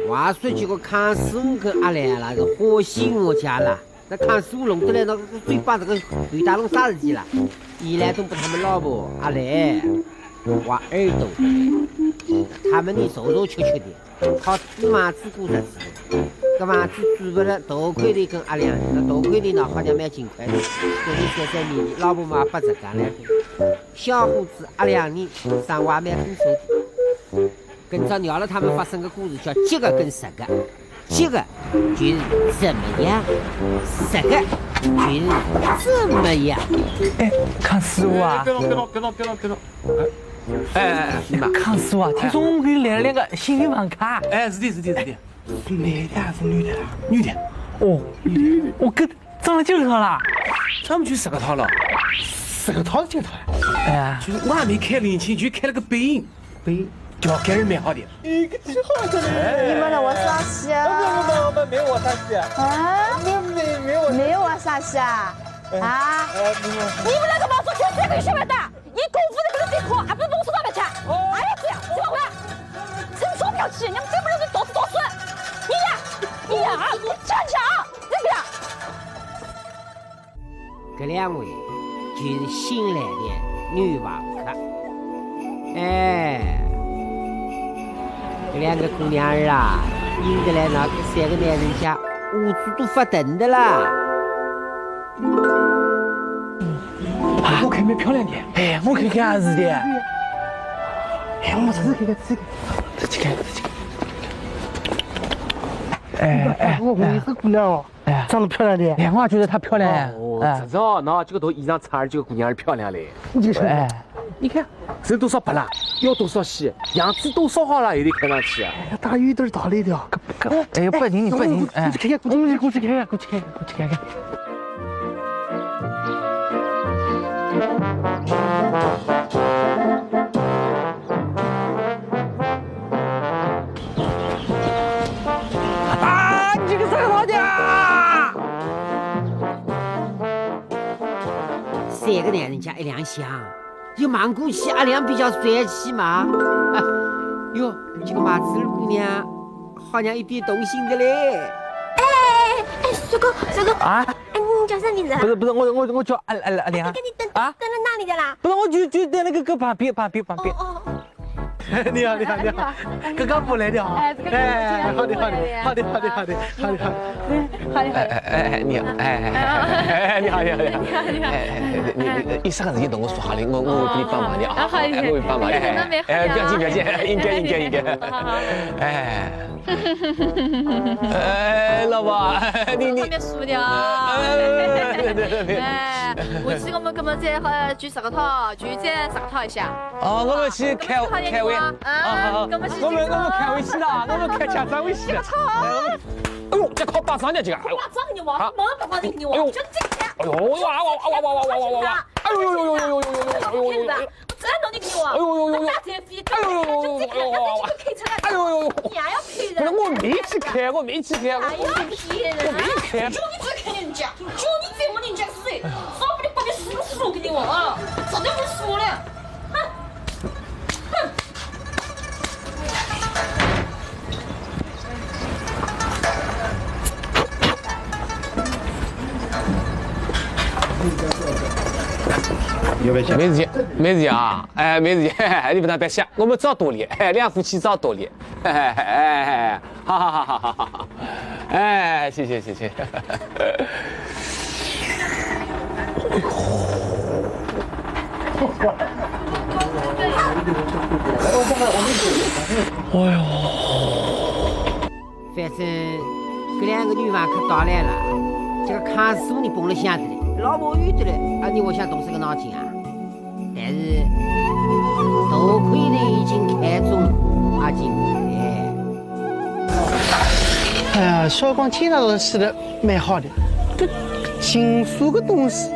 话说起个康师傅跟阿良那个火喜我家了，那康师傅弄得来那个嘴巴这个对大弄啥事体了？一来都不他们老婆阿来挖耳朵，他们的瘦瘦缺缺的，靠芝麻子果子吃的。搿嘛子煮不了，多亏的跟阿良，那多亏的呢好像蛮勤快的，所以现在你老婆嘛不直干来的。小伙子阿良呢上娃蛮丰收的。跟着鸟了他们发生个故事，叫7个跟10个，7个就是怎么样，10个就是怎么样。哎，康师傅啊！别动！哎，康师傅啊，听说我们给你来了2个新的房卡。哎，是的。是男的还是女的？女的。哦，女的。我跟长了几个套了？咱们就10个套了。10个套是几个套呀？哎，就是我还没开零钱，就开了个背影。就要给人买好的。一个挺好的。你们让我撒气啊？我们没有我撒气啊。啊？没有我撒气啊？啊？你们两个毛说全3个月学完的，你功夫的这个最好，还不是弄死他们去？哎呀，这样，怎么回来？趁手不要气，你们这不是多死。你呀，你站长，这个。这2位就是新来的女房客。哎，这2个姑娘儿啊，引得来那3个男人家屋子都发灯的啦。我看蛮漂亮的。哎，我看看也是的。哎，我自己看。哎，我问你这姑娘哦，长得漂亮的。哎，我也觉得她漂亮。哦，这种那这个头衣裳穿着这个姑娘儿漂亮嘞。你这个哎，你看人多少白了，腰多少细，样子多少好了，也得看上去啊。哎呀，大有点道理的。哎，不听，哎，过去看看，过去看看。啊，你这个3个套的3个男人加1辆香，有忙过去阿良比较帅气嘛。哟，这个马子儿姑娘好像有点动心的嘞。哎，帅哥啊！哎，你叫啥名字？不是，我叫阿良。跟你等到哪里的啦？不是，我就在那个旁边。哦。你好，刚刚过来的啊。哎，好的。哎，你好，你好。有啥个事情跟我说好的，我会给你帮忙的啊。好，我会帮忙的。不要紧，应该。哎，老婆，你别输的啊！对。哎，我记我们根本在举10个套，就再10个套一下。哦，我们去开会。好，我们开会去了，我们开家长会去了。哎呦，这靠把上的这个。把账给你挖，马上把账给你挖，就这个。哎呦，哇！哎呦！我这样你给我挖。大财费，就这个，就开出来。哎呦！你还要骗人？我没去开。还要骗人？我没开。就你只看人家，就你在我人家水，少不得把你输给你我啊！早就不输了，哼！没事情啊，哎，没事情，你不能别想，我们找道理，哎，2夫妻找道理，哎，好，哎，谢谢，哎呦，反正这2个女房客到来了，这个康师傅你蹦了响的嘞，老婆遇的嘞，你我想动这个脑筋啊。但是多亏的已经开中阿金哎呀，小光听到的写的蛮好的，这情书个东西，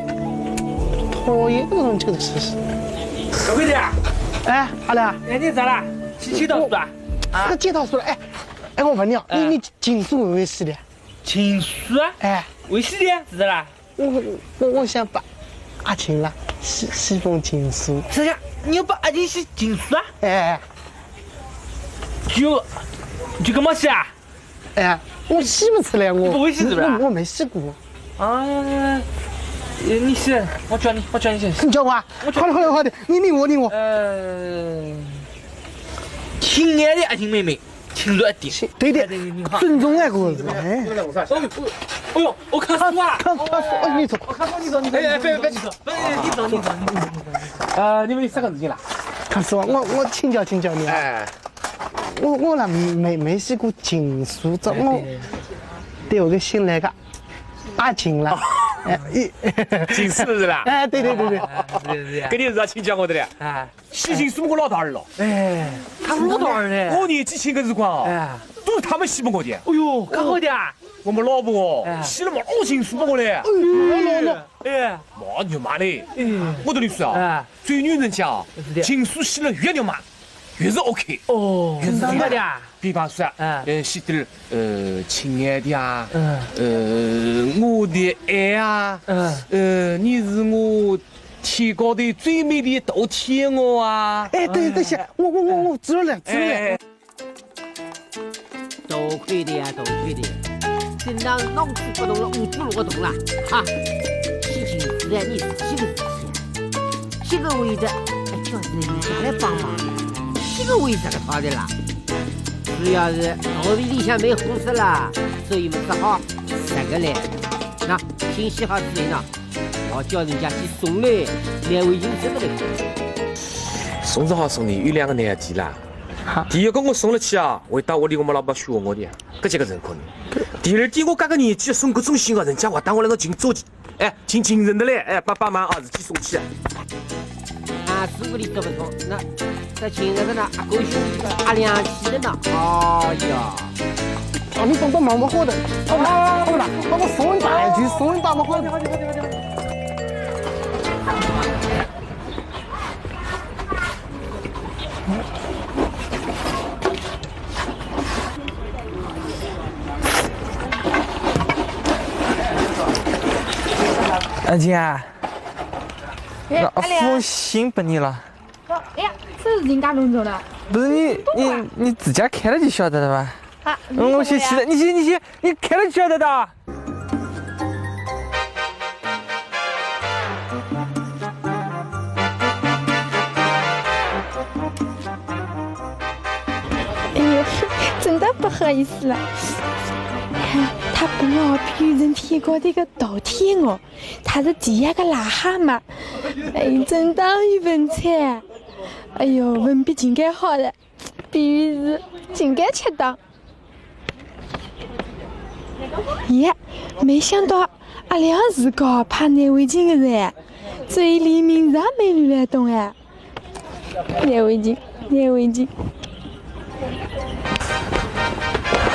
讨厌这种就是。小鬼子，哎，阿良，哎，你咋了？去到书啊？这接到书了，哎，我问你啊，你情书为谁的？情书啊？哎，为谁的？是啦？我想把阿琴啦写封情书。这样，你要把阿琴写情书啊？哎，就你就搿么洗啊？哎，我洗不出来，我不会洗是不是我没洗过。啊，你洗，我教你洗。你教我啊？好的，你领我。亲爱的爱情妹妹，请入一点。对的，尊重那个人。哎，哎呦，我看书啊！看书，你走。哎，别，你走。你们3个事情啦？看书啊，我请教你啊。哎，我那没洗过情书，这我得有个新来个阿金了。近视是啦。哎，对。搿你是要请教我的嘞。哎，喜庆是我老大儿了。哎，他老大儿嘞。我年纪轻的时光哦，都是他们洗不我的。哎呦，可好的啊！我们老婆哦，洗了嘛老情书我嘞。哎，妈牛妈嘞！我跟你说啊，对女人讲，情书洗了越牛妈，越是 OK。哦，越是真的呀。比方说啊，洗点亲爱的啊，我的爱啊，你是我天高头最美的大天鹅啊。哎，对行，我知道了。多亏的呀，正当脑子不动了，五子不动了，哈！事情是在你自己的事情，这个为的，就是你家来帮忙，这个为啥个他的啦？主要是脑子里向没胡思了，所以只好3个来。那清洗好之后呢，我叫人家去送来来围巾这个来。送是好送的，有2个难题啦。第一个我送了去啊，会到屋里我们老婆学我的，搿几个人可能。第二点我这个年纪送搿种信啊，人家会当我那个请做，请情人的嘞，帮忙自己送去。啊，师傅你这么说，那这亲人的呢，阿哥兄弟阿亮起的呢，哎呀，你帮忙不好的，好了，我送你大一句，送你大不好的。阿姐，那封信给你了。哎呀，这是人家弄走的。不是你自家看了就晓得了吧？啊，我先去的，你看了就晓得的。哎呦，真的不好意思了。他不哦，比人天高的个大天鹅，他是第1个癞蛤蟆。哎，真当一份菜。哎呦，文笔真该好的，比喻是真该恰当。耶，没想到阿亮是个怕难为情的人，嘴里明上没乱来动哎。难为情。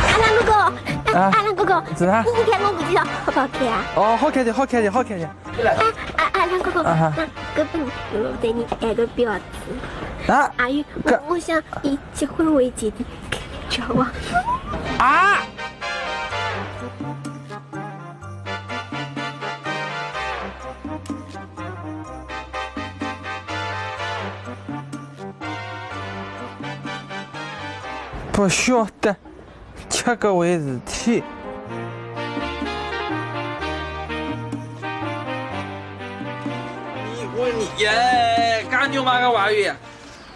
阿亮哥哥，阿亮哥哥，是啊。你看我不知道好不好看啊？哦，好看的。阿亮哥哥，那搿本我对你爱个婊子。啊，阿玉，我想以结婚为结的交往。啊！不晓得这个回事体。你耶，干牛妈个娃鱼，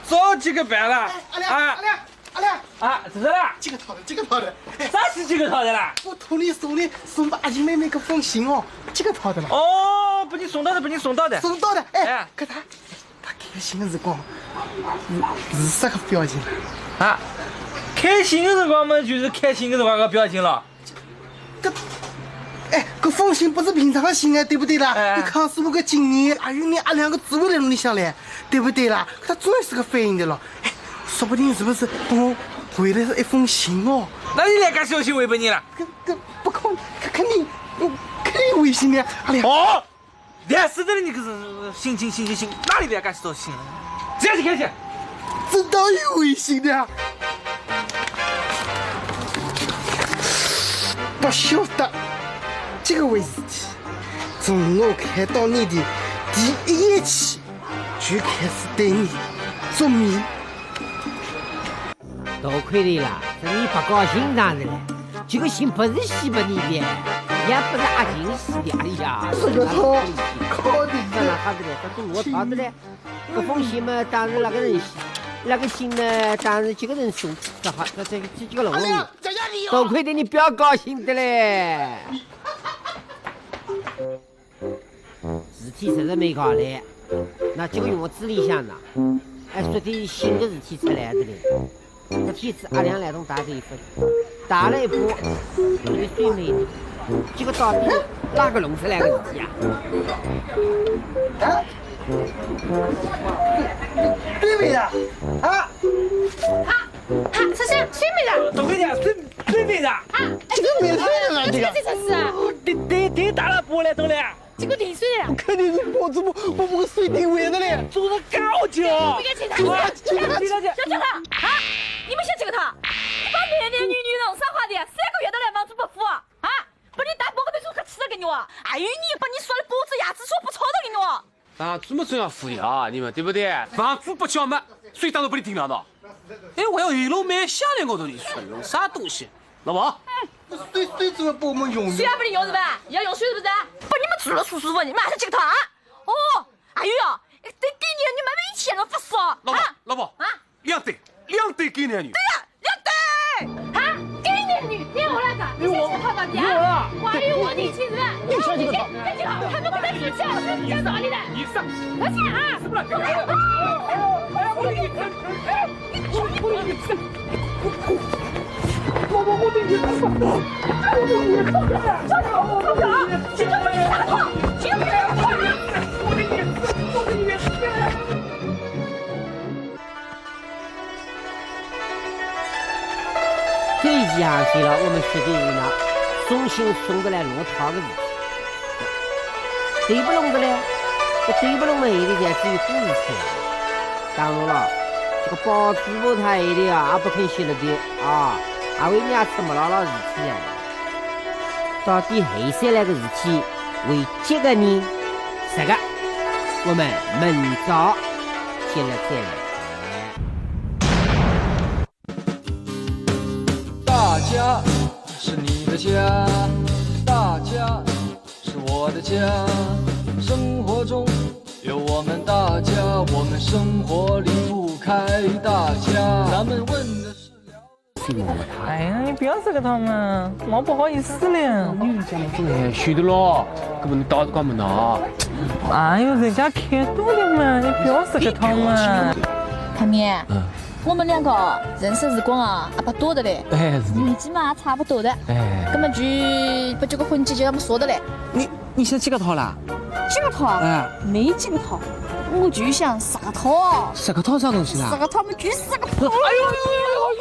早几个办了。阿亮，啊，是的啦。几个套的。啥是几个套的啦？我托你送把阿金妹妹个封信哦，几个套的了。哦，被你送到的。哎，可他开心的时光是啥个表情啊？开心的辰光嘛，就是开心的辰光个表情了。搿封信不是平常的信哎，对不对啦？你看是我个今年还有你阿两个滋味来弄里向来，对不对啦？他总是个反应的了，说不定是不是帮我回来是一封信哦？那你来干小心回本你了？不可能，肯定微信的，阿亮。哦，连死的你可是行，哪里来干小心？这样就开心。真当有微信的。不晓得这个回事体，从我看到你的第一眼起，就开始对你着迷。多亏的啦，这你不高兴咋的了？这个信不是洗不你的，也不是阿金洗的。哎呀，这个他靠的那啥子嘞？这都落啥子嘞？这封信嘛，当然那个人写，那个信呢，当然几个人送，这几个弄了，多亏的你不要高兴的嘞。字体实在没搞嘞，那这个用我指理一下呐，哎，说的新的字体出来的嘞。这体字阿亮来从大这一份，大了一步，有水没的，这个到底哪个弄出来的字体呀？对不对呀？啊！这是水没的，多亏点水没的。这个没水的了，这个。这才是啊，顶大了波来懂了。这个停水的。肯定是脖子把我水顶歪的嘞。做的高级哦。不该请他，小叫他啊！你们先这个他，你把男男女女弄啥话的，3个月都来房租不付啊！把你大包个的猪可吃了给你哦！哎呦，你把你说的脖子牙齿说不吵的给你哦！房租么总要付的啊，你们对不对？房租不交嘛，水当然不得停了的。哎，我要一路买下来我都你说用啥东西，老婆？水怎么把我们用的？水还不能用是吧？要用水是不是？把你们住了舒舒服，你马上这个他啊！哦，哎呦呀，得给你们一起人发烧老婆啊，两对给男女。对呀，2对啊，给男女，你我那个，你先去泡到底啊！我还有我的亲人，你先这个好，他们不在一起，讲道理的，你上，快去啊！是不是？这一集下去了，我们10个人呢，送信送的来落套的事情，对不拢的嘞，这对不拢嘛，有的在至于故事出来。当然了，这个包子不太的啊，也不肯写了的啊，还为伢吃没老事体来。到底黑色那个事体为几个人？10个，我们明早接了再来。大家是你的家，大家是我的家。生活中有我们大家，我们生活离不开大家。咱们问的是哎呀，你不要这个他们，我不好意思了。你讲的很虚的咯，根本打都关门了。哎呦，人家开赌的嘛，你不要这个他们。他面，我们2个认识时光啊，也不多的嘞，年纪嘛差不多的，根本就把这个婚期就那么说的嘞。你现在几个套了？几个套？没几个套，我就想10个套。10个套啥东西啦？ 10个套，我们就10个套。哎呦！